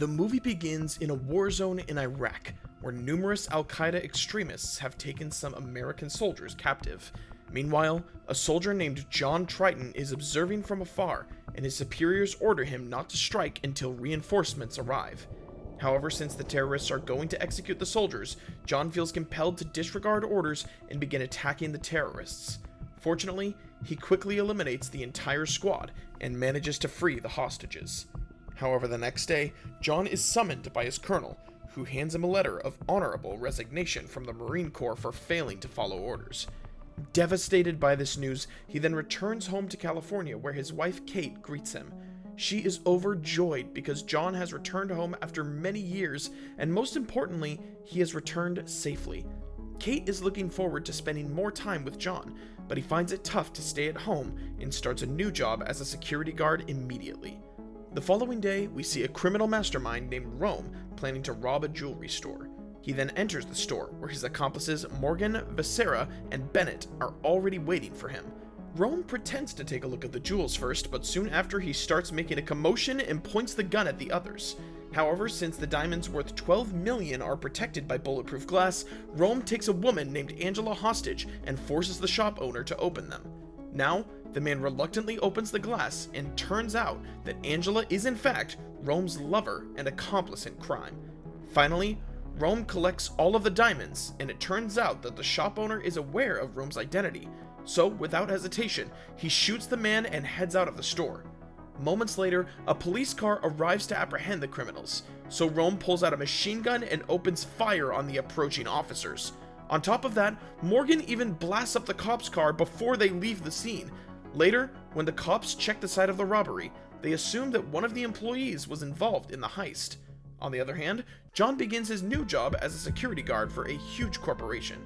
The movie begins in a war zone in Iraq, where numerous Al-Qaeda extremists have taken some American soldiers captive. Meanwhile, a soldier named John Triton is observing from afar, and his superiors order him not to strike until reinforcements arrive. However, since the terrorists are going to execute the soldiers, John feels compelled to disregard orders and begin attacking the terrorists. Fortunately, he quickly eliminates the entire squad and manages to free the hostages. However, the next day, John is summoned by his colonel, who hands him a letter of honorable resignation from the Marine Corps for failing to follow orders. Devastated by this news, he then returns home to California, where his wife Kate greets him. She is overjoyed because John has returned home after many years, and most importantly, he has returned safely. Kate is looking forward to spending more time with John, but he finds it tough to stay at home and starts a new job as a security guard immediately. The following day, we see a criminal mastermind named Rome planning to rob a jewelry store. He then enters the store, where his accomplices Morgan, Becerra, and Bennett are already waiting for him. Rome pretends to take a look at the jewels first, but soon after he starts making a commotion and points the gun at the others. However, since the diamonds worth $12 million are protected by bulletproof glass, Rome takes a woman named Angela hostage and forces the shop owner to open them. Now, the man reluctantly opens the glass, and turns out that Angela is in fact Rome's lover and accomplice in crime. Finally, Rome collects all of the diamonds, and it turns out that the shop owner is aware of Rome's identity. So, without hesitation, he shoots the man and heads out of the store. Moments later, a police car arrives to apprehend the criminals, so Rome pulls out a machine gun and opens fire on the approaching officers. On top of that, Morgan even blasts up the cops' car before they leave the scene. Later, when the cops check the site of the robbery, they assume that one of the employees was involved in the heist. On the other hand, John begins his new job as a security guard for a huge corporation.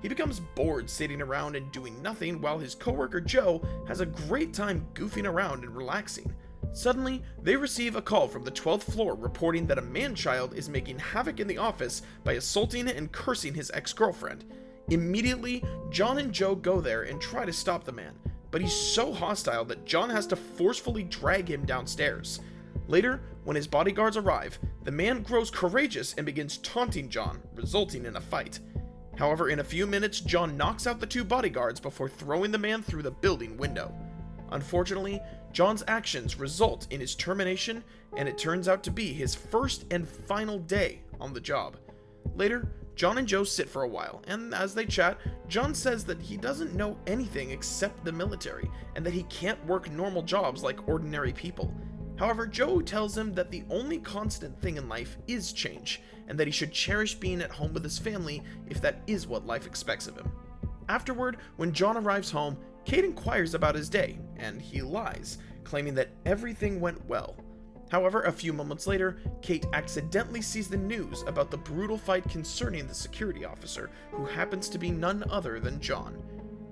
He becomes bored sitting around and doing nothing, while his coworker Joe has a great time goofing around and relaxing. Suddenly, they receive a call from the 12th floor reporting that a man-child is making havoc in the office by assaulting and cursing his ex-girlfriend. Immediately, John and Joe go there and try to stop the man, but he's so hostile that John has to forcefully drag him downstairs. Later, when his bodyguards arrive, the man grows courageous and begins taunting John, resulting in a fight. However, in a few minutes, John knocks out the two bodyguards before throwing the man through the building window. Unfortunately, John's actions result in his termination, and it turns out to be his first and final day on the job. Later, John and Joe sit for a while, and as they chat, John says that he doesn't know anything except the military, and that he can't work normal jobs like ordinary people. However, Joe tells him that the only constant thing in life is change, and that he should cherish being at home with his family if that is what life expects of him. Afterward, when John arrives home, Kate inquires about his day, and he lies, claiming that everything went well. However, a few moments later, Kate accidentally sees the news about the brutal fight concerning the security officer, who happens to be none other than John.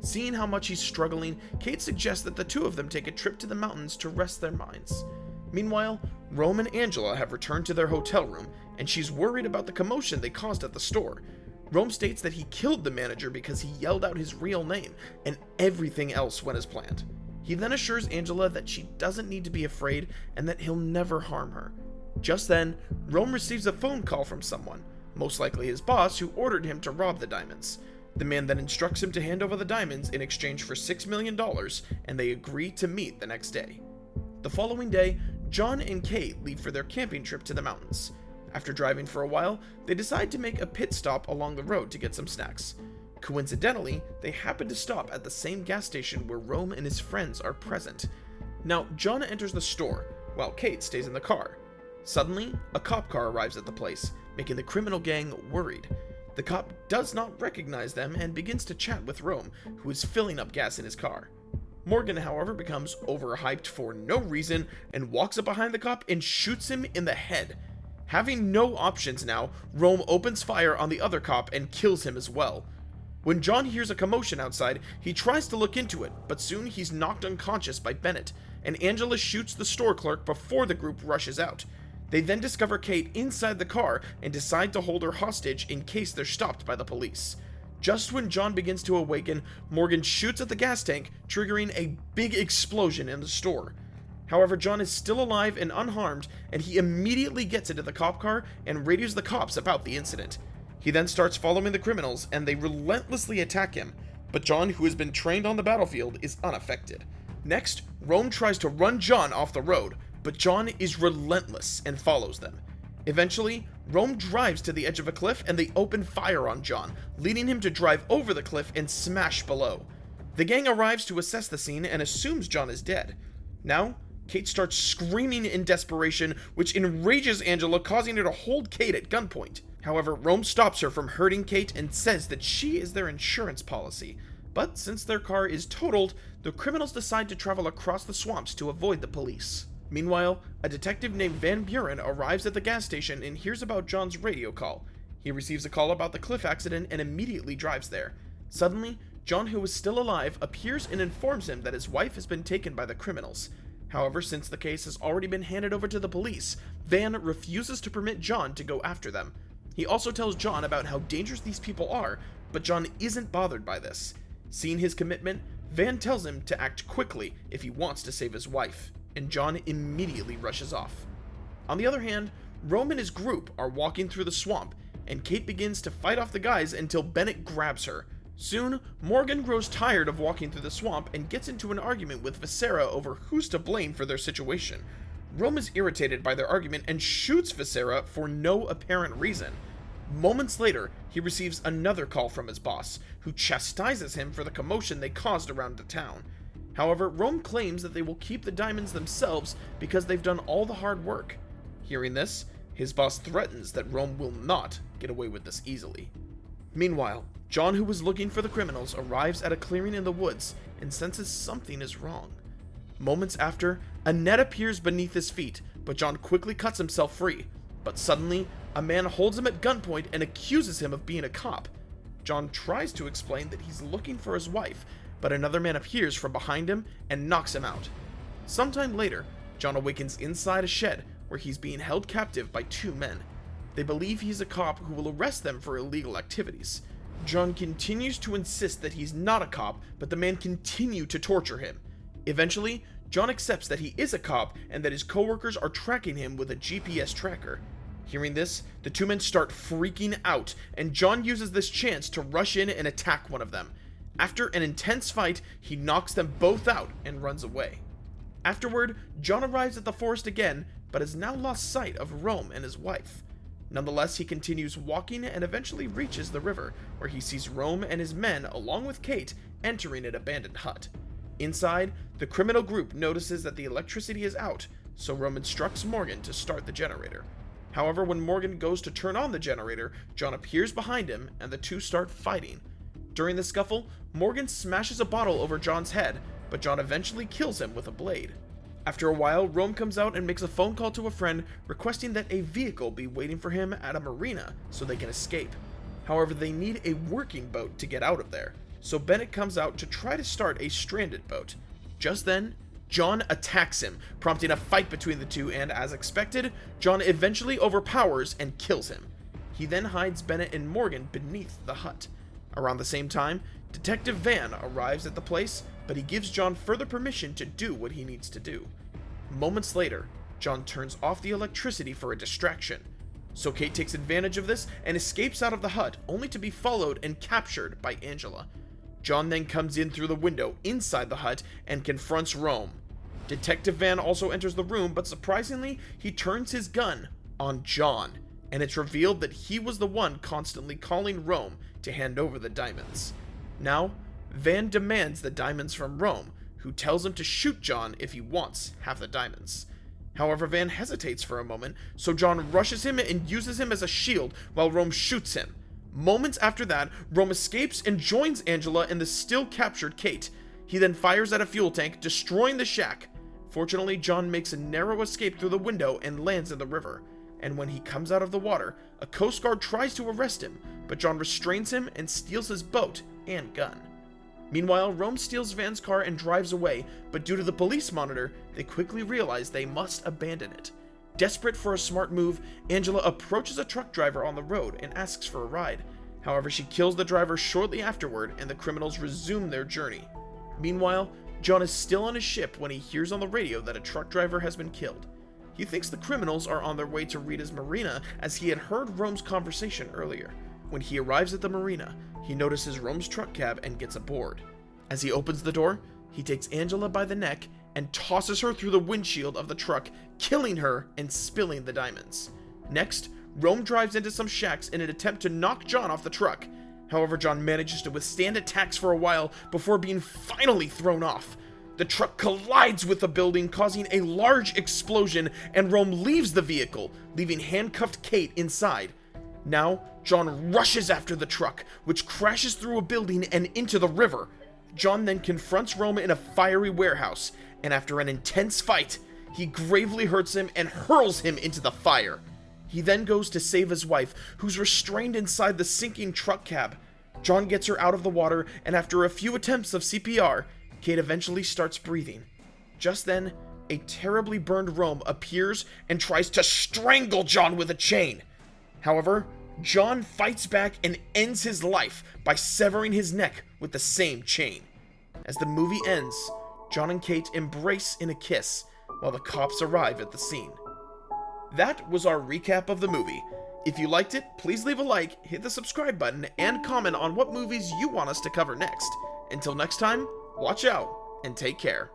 Seeing how much he's struggling, Kate suggests that the two of them take a trip to the mountains to rest their minds. Meanwhile, Rome and Angela have returned to their hotel room, and she's worried about the commotion they caused at the store. Rome states that he killed the manager because he yelled out his real name, and everything else went as planned. He then assures Angela that she doesn't need to be afraid and that he'll never harm her. Just then, Rome receives a phone call from someone, most likely his boss, who ordered him to rob the diamonds. The man then instructs him to hand over the diamonds in exchange for $6 million, and they agree to meet the next day. The following day, John and Kate leave for their camping trip to the mountains. After driving for a while, they decide to make a pit stop along the road to get some snacks. Coincidentally, they happen to stop at the same gas station where Rome and his friends are present. Now, John enters the store, while Kate stays in the car. Suddenly, a cop car arrives at the place, making the criminal gang worried. The cop does not recognize them and begins to chat with Rome, who is filling up gas in his car. Morgan, however, becomes overhyped for no reason and walks up behind the cop and shoots him in the head. Having no options now, Rome opens fire on the other cop and kills him as well. When John hears a commotion outside, he tries to look into it, but soon he's knocked unconscious by Bennett, and Angela shoots the store clerk before the group rushes out. They then discover Kate inside the car and decide to hold her hostage in case they're stopped by the police. Just when John begins to awaken, Morgan shoots at the gas tank, triggering a big explosion in the store. However, John is still alive and unharmed, and he immediately gets into the cop car and radios the cops about the incident. He then starts following the criminals, and they relentlessly attack him, but John, who has been trained on the battlefield, is unaffected. Next, Rome tries to run John off the road, but John is relentless and follows them. Eventually, Rome drives to the edge of a cliff and they open fire on John, leading him to drive over the cliff and smash below. The gang arrives to assess the scene and assumes John is dead. Now, Kate starts screaming in desperation, which enrages Angela, causing her to hold Kate at gunpoint. However, Rome stops her from hurting Kate and says that she is their insurance policy. But since their car is totaled, the criminals decide to travel across the swamps to avoid the police. Meanwhile, a detective named Van Buren arrives at the gas station and hears about John's radio call. He receives a call about the cliff accident and immediately drives there. Suddenly, John, who is still alive, appears and informs him that his wife has been taken by the criminals. However, since the case has already been handed over to the police, Van refuses to permit John to go after them. He also tells John about how dangerous these people are, but John isn't bothered by this. Seeing his commitment, Van tells him to act quickly if he wants to save his wife, and John immediately rushes off. On the other hand, Rome and his group are walking through the swamp, and Kate begins to fight off the guys until Bennett grabs her. Soon, Morgan grows tired of walking through the swamp and gets into an argument with Viscera over who's to blame for their situation. Rome is irritated by their argument and shoots Viscera for no apparent reason. Moments later, he receives another call from his boss, who chastises him for the commotion they caused around the town. However, Rome claims that they will keep the diamonds themselves because they've done all the hard work. Hearing this, his boss threatens that Rome will not get away with this easily. Meanwhile, John, who was looking for the criminals, arrives at a clearing in the woods and senses something is wrong. Moments after, a net appears beneath his feet, but John quickly cuts himself free. But suddenly, a man holds him at gunpoint and accuses him of being a cop. John tries to explain that he's looking for his wife, but another man appears from behind him and knocks him out. Sometime later, John awakens inside a shed where he's being held captive by two men. They believe he's a cop who will arrest them for illegal activities. John continues to insist that he's not a cop, but the men continue to torture him. Eventually, John accepts that he is a cop and that his coworkers are tracking him with a GPS tracker. Hearing this, the two men start freaking out, and John uses this chance to rush in and attack one of them. After an intense fight, he knocks them both out and runs away. Afterward, John arrives at the forest again, but has now lost sight of Rome and his wife. Nonetheless, he continues walking and eventually reaches the river, where he sees Rome and his men, along with Kate, entering an abandoned hut. Inside, the criminal group notices that the electricity is out, so Rome instructs Morgan to start the generator. However, when Morgan goes to turn on the generator, John appears behind him and the two start fighting. During the scuffle, Morgan smashes a bottle over John's head, but John eventually kills him with a blade. After a while, Rome comes out and makes a phone call to a friend requesting that a vehicle be waiting for him at a marina so they can escape. However, they need a working boat to get out of there, so Bennett comes out to try to start a stranded boat. Just then, John attacks him, prompting a fight between the two, and as expected, John eventually overpowers and kills him. He then hides Bennett and Morgan beneath the hut. Around the same time, Detective Van arrives at the place, but he gives John further permission to do what he needs to do. Moments later, John turns off the electricity for a distraction. So Kate takes advantage of this and escapes out of the hut, only to be followed and captured by Angela. John then comes in through the window inside the hut and confronts Rome. Detective Van also enters the room, but surprisingly, he turns his gun on John, and it's revealed that he was the one constantly calling Rome to hand over the diamonds. Now, Van demands the diamonds from Rome, who tells him to shoot John if he wants half the diamonds. However, Van hesitates for a moment, so John rushes him and uses him as a shield while Rome shoots him. Moments after that, Rome escapes and joins Angela and the still captured Kate. He then fires at a fuel tank, destroying the shack. Fortunately, John makes a narrow escape through the window and lands in the river. And when he comes out of the water, a Coast Guard tries to arrest him, but John restrains him and steals his boat and gun. Meanwhile, Rome steals Van's car and drives away, but due to the police monitor, they quickly realize they must abandon it. Desperate for a smart move, Angela approaches a truck driver on the road and asks for a ride. However, she kills the driver shortly afterward, and the criminals resume their journey. Meanwhile, John is still on his ship when he hears on the radio that a truck driver has been killed. He thinks the criminals are on their way to Rita's marina, as he had heard Rome's conversation earlier. When he arrives at the marina, he notices Rome's truck cab and gets aboard. As he opens the door, he takes Angela by the neck and tosses her through the windshield of the truck, killing her and spilling the diamonds. Next, Rome drives into some shacks in an attempt to knock John off the truck. However, John manages to withstand attacks for a while before being finally thrown off. The truck collides with the building, causing a large explosion, and Rome leaves the vehicle, leaving handcuffed Kate inside. Now, John rushes after the truck, which crashes through a building and into the river. John then confronts Rome in a fiery warehouse, and after an intense fight, he gravely hurts him and hurls him into the fire. He then goes to save his wife, who's restrained inside the sinking truck cab. John gets her out of the water, and after a few attempts of CPR, Kate eventually starts breathing. Just then, a terribly burned Rome appears and tries to strangle John with a chain. However, John fights back and ends his life by severing his neck with the same chain. As the movie ends, John and Kate embrace in a kiss while the cops arrive at the scene. That was our recap of the movie. If you liked it, please leave a like, hit the subscribe button, and comment on what movies you want us to cover next. Until next time, watch out and take care.